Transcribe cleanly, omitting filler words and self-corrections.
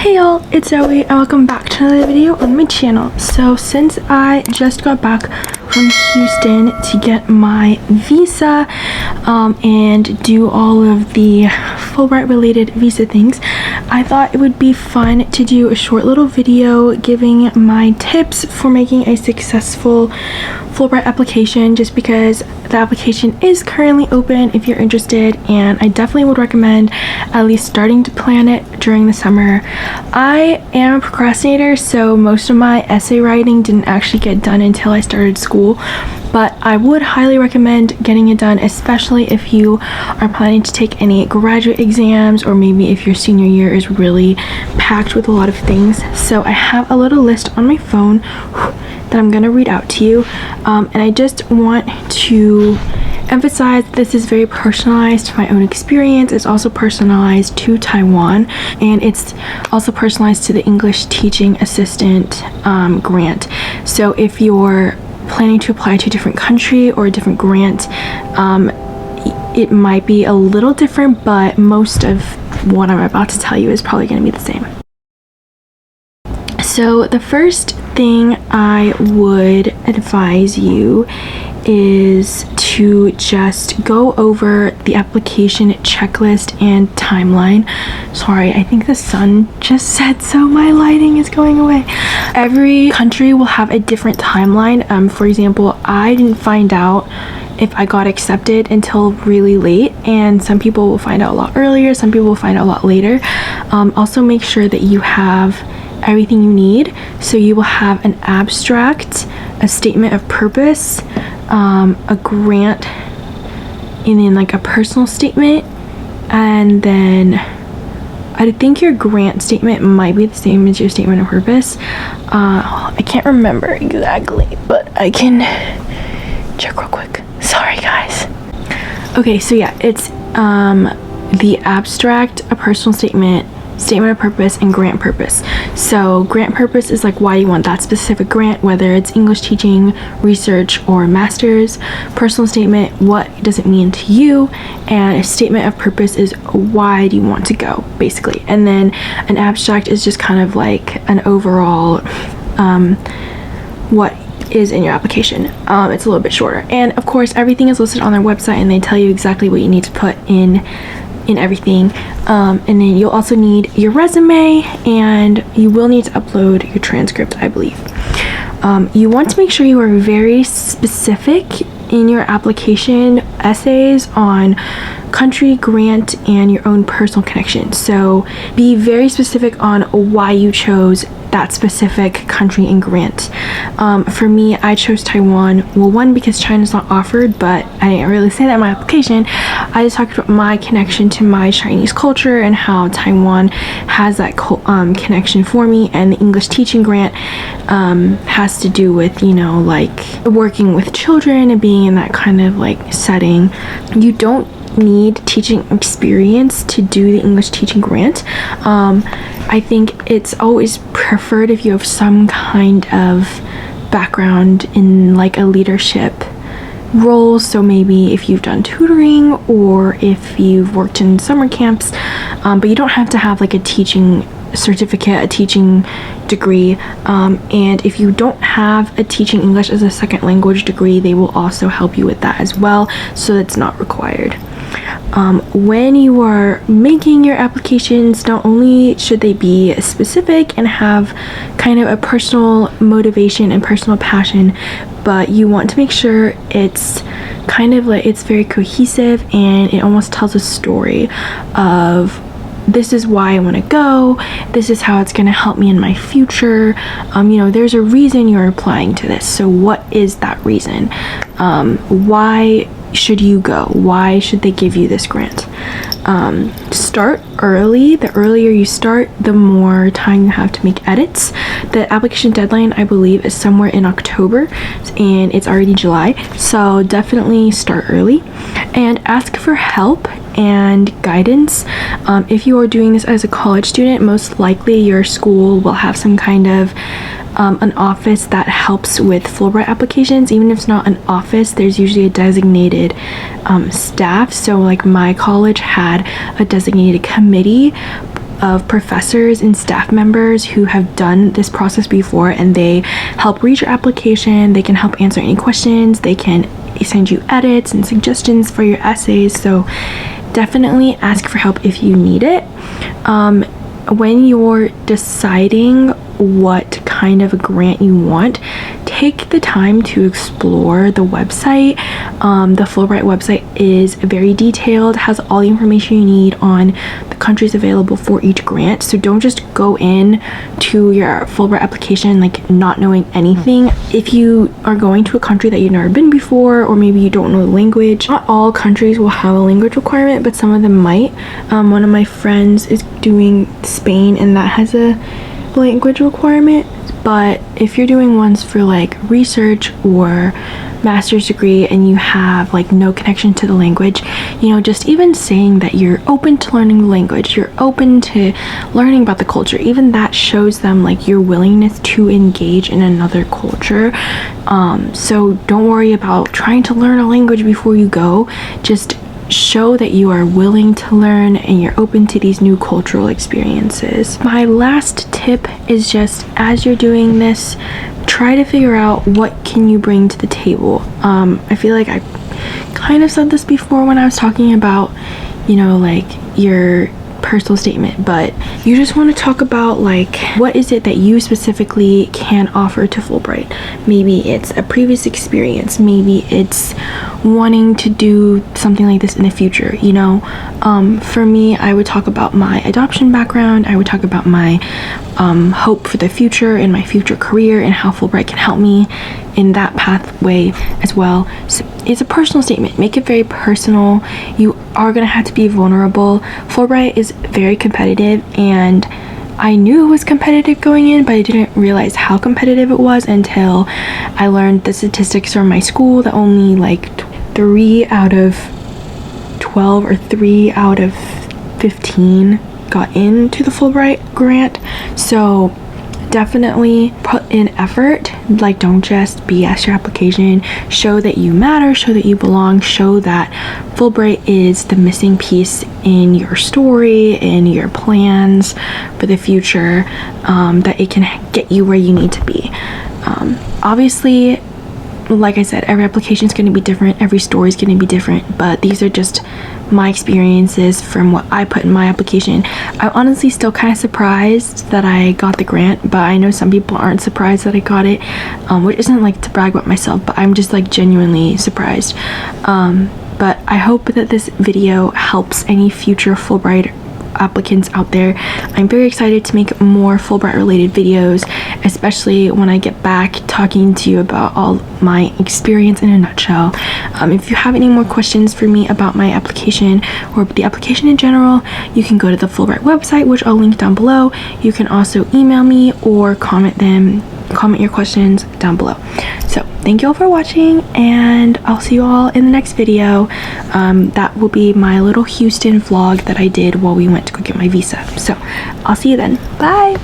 Hey y'all, it's Zoe and welcome back to another video on my channel. So since I just got back from Houston to get my visa and do all of the Fulbright related visa things, I thought it would be fun to do a short little video giving my tips for making a successful Fulbright application, just because the application is currently open if you're interested, and I definitely would recommend at least starting to plan it during the summer. I am a procrastinator, so most of my essay writing didn't actually get done until I started school, but I would highly recommend getting it done, especially if you are planning to take any graduate exams, or maybe if your senior year is really packed with a lot of things. So I have a little list on my phone that I'm gonna read out to you, and I just want to emphasize this is very personalized to my own experience. It's also personalized to Taiwan, and it's also personalized to the English teaching assistant grant. So if you're planning to apply to a different country or a different grant, it might be a little different, but most of what I'm about to tell you is probably going to be the same. So the first thing I would advise you is to just go over the application checklist and timeline. Sorry, I think the sun just set, so my lighting is going away. Every country will have a different timeline. For example, I didn't find out if I got accepted until really late, and some people will find out a lot earlier, some people will find out a lot later. Also make sure that you have everything you need. So you will have an abstract, a statement of purpose, a grant, and then like a personal statement, and then I think your grant statement might be the same as your statement of purpose. I can't remember exactly, but I can check real quick. Sorry guys. Okay, so yeah, it's the abstract, a personal statement, statement of purpose, and grant purpose. So grant purpose is like why you want that specific grant, whether it's English teaching, research, or master's. Personal statement, what does it mean to you? And a statement of purpose is why do you want to go, basically. And then an abstract is just kind of like an overall what is in your application. It's a little bit shorter, and of course everything is listed on their website, and they tell you exactly what you need to put in everything. And then you'll also need your resume, and you will need to upload your transcript, I believe. You want to make sure you are very specific in your application essays on country, grant, and your own personal connection. So be very specific on why you chose that specific country and grant. For me, I chose Taiwan. Well, one, because China's not offered, but I didn't really say that in my application. I just talked about my connection to my Chinese culture and how Taiwan has that connection for me, and the English teaching grant has to do with, you know, like working with children and being in that kind of like setting. You don't need teaching experience to do the English teaching grant. I think it's always preferred if you have some kind of background in like a leadership role. So maybe if you've done tutoring, or if you've worked in summer camps, but you don't have to have like a teaching certificate, a teaching degree. And if you don't have a teaching English as a second language degree, they will also help you with that as well, so it's not required. When you are making your applications, not only should they be specific and have kind of a personal motivation and personal passion, but you want to make sure it's kind of like it's very cohesive, and it almost tells a story of, this is why I want to go, this is how it's going to help me in my future. You know, there's a reason you're applying to this, so what is that reason? Why should you go? Why should they give you this grant? Start early. The earlier you start, the more time you have to make edits. The application deadline, I believe, is somewhere in October, and it's already July, so definitely start early and ask for help and guidance. If you are doing this as a college student, most likely your school will have some kind of an office that helps with Fulbright applications. Even if it's not an office, there's usually a designated staff. So like my college had a designated committee of professors and staff members who have done this process before, and they help read your application. They can help answer any questions. They can send you edits and suggestions for your essays. So definitely ask for help if you need it. When you're deciding what kind of a grant you want, take the time to explore the website. The Fulbright website is very detailed, has all the information you need on the countries available for each grant. So don't just go in to your Fulbright application like not knowing anything. If you are going to a country that you've never been before, or maybe you don't know the language, not all countries will have a language requirement, but some of them might. One of my friends is doing Spain, and that has a language requirement. But if you're doing ones for like research or master's degree and you have like no connection to the language, you know, just even saying that you're open to learning the language, you're open to learning about the culture, even that shows them like your willingness to engage in another culture. So don't worry about trying to learn a language before you go. Just show that you are willing to learn and you're open to these new cultural experiences. My last tip is just, as you're doing this, try to figure out what can you bring to the table. I feel like I kind of said this before when I was talking about, you know, like your personal statement, but you just want to talk about like what is it that you specifically can offer to Fulbright. Maybe it's a previous experience, maybe it's wanting to do something like this in the future, you know. For me, I would talk about my adoption background. I would talk about my hope for the future and my future career and how Fulbright can help me in that pathway as well. So it's a personal statement. Make it very personal. You are gonna have to be vulnerable. Fulbright is very competitive, and I knew it was competitive going in, but I didn't realize how competitive it was until I learned the statistics from my school that only like 3 out of 12 or 3 out of 15 got into the Fulbright grant. So definitely put in effort. Like, don't just BS your application. Show that you matter, show that you belong, show that Fulbright is the missing piece in your story, in your plans for the future, that it can get you where you need to be. Obviously, like I said, every application is going to be different, every story is going to be different, but these are just my experiences from what I put in my application. I'm honestly still kind of surprised that I got the grant, but I know some people aren't surprised that I got it, which isn't like to brag about myself, but I'm just like genuinely surprised. But I hope that this video helps any future Fulbright applicants out there. I'm very excited to make more Fulbright related videos, especially when I get back talking to you about all my experience in a nutshell. If you have any more questions for me about my application or the application in general, you can go to the Fulbright website, which I'll link down below. You can also email me or comment your questions down below. So thank you all for watching, and I'll see you all in the next video. That will be my little Houston vlog that I did while we went to go get my visa. So I'll see you then. Bye.